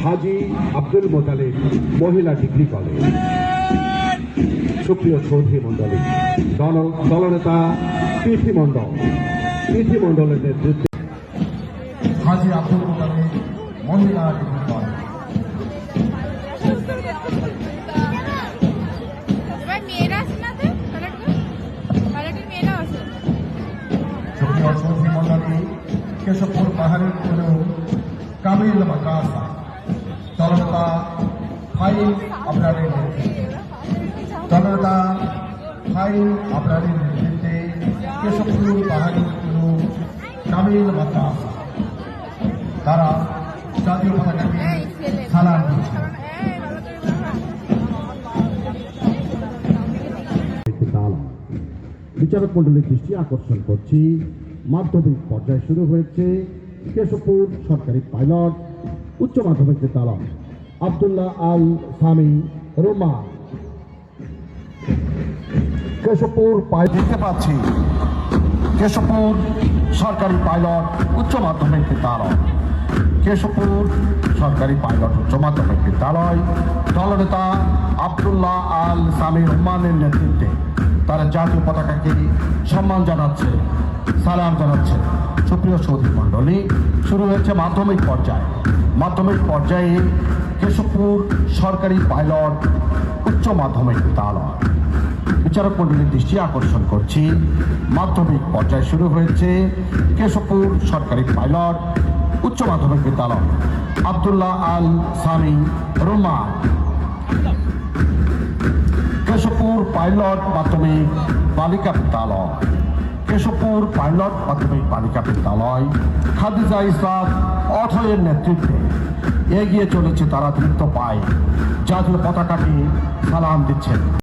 হাজী আব্দুল মোতালিব মহিলা degree college. সুপ্রিয় চৌধুরী মণ্ডলী, দলনেতা পিথি মণ্ডলের নেতৃত্বে হাজী আব্দুল মোতালিব মহিলা ডিগ্রি কলেজ। সুপ্রিয় চৌধুরী মণ্ডলী, কেশবপুর পাহাড়ের কোন কামিল মাদ্রাসা দলনেতা ফাইল আপনাদের নেতৃত্বে কেশবপুর পাহাড়ের কোন কামিল মাদ্রাসা তারা জাতীয় পতাকাকে সালাম দিচ্ছে। বিচারক মন্ডলীর দৃষ্টি আকর্ষণ করছি, মাধ্যমিক পর্যায়ে শুরু হয়েছে কেশবপুর সরকারি পাইলট উচ্চ মাধ্যমিক বিদ্যালয়। আব্দুল্লাহ আল সামি রোমা। কেশবপুর দেখতে পাচ্ছি কেশবপুর সরকারি পাইলট উচ্চ মাধ্যমিক বিদ্যালয়। কেশবপুর সরকারি পাইলট উচ্চ মাধ্যমিক বিদ্যালয় দলনেতা আব্দুল্লাহ আল সামি রহমানের নেতৃত্বে তারা জাতীয় পতাকাকে সম্মান জানাচ্ছে, সালাম জানাচ্ছে। সুপ্রিয় চৌধুরী মণ্ডলী, শুরু হয়েছে মাধ্যমিক পর্যায়ে কেশবপুর সরকারি পাইলট উচ্চ মাধ্যমিক বিদ্যালয়। বিচারক মণ্ডলীর দৃষ্টি আকর্ষণ করছি, মাধ্যমিক পর্যায়ে শুরু হয়েছে কেশবপুর সরকারি পাইলট উচ্চ মাধ্যমিক বিদ্যালয়। আব্দুল্লাহ আল সামি রোমা। কেশবপুর পাইলট মাধ্যমিক বালিকা বিদ্যালয়। কেশবপুর পাইলট মাধ্যমিক বালিকা বিদ্যালয় খাদিজা ইসলাম অথয়ের নেতৃত্বে এগিয়ে চলেছে, তারা দৃপ্ত পায় জাতীয় পতাকাকে সালাম দিচ্ছেন।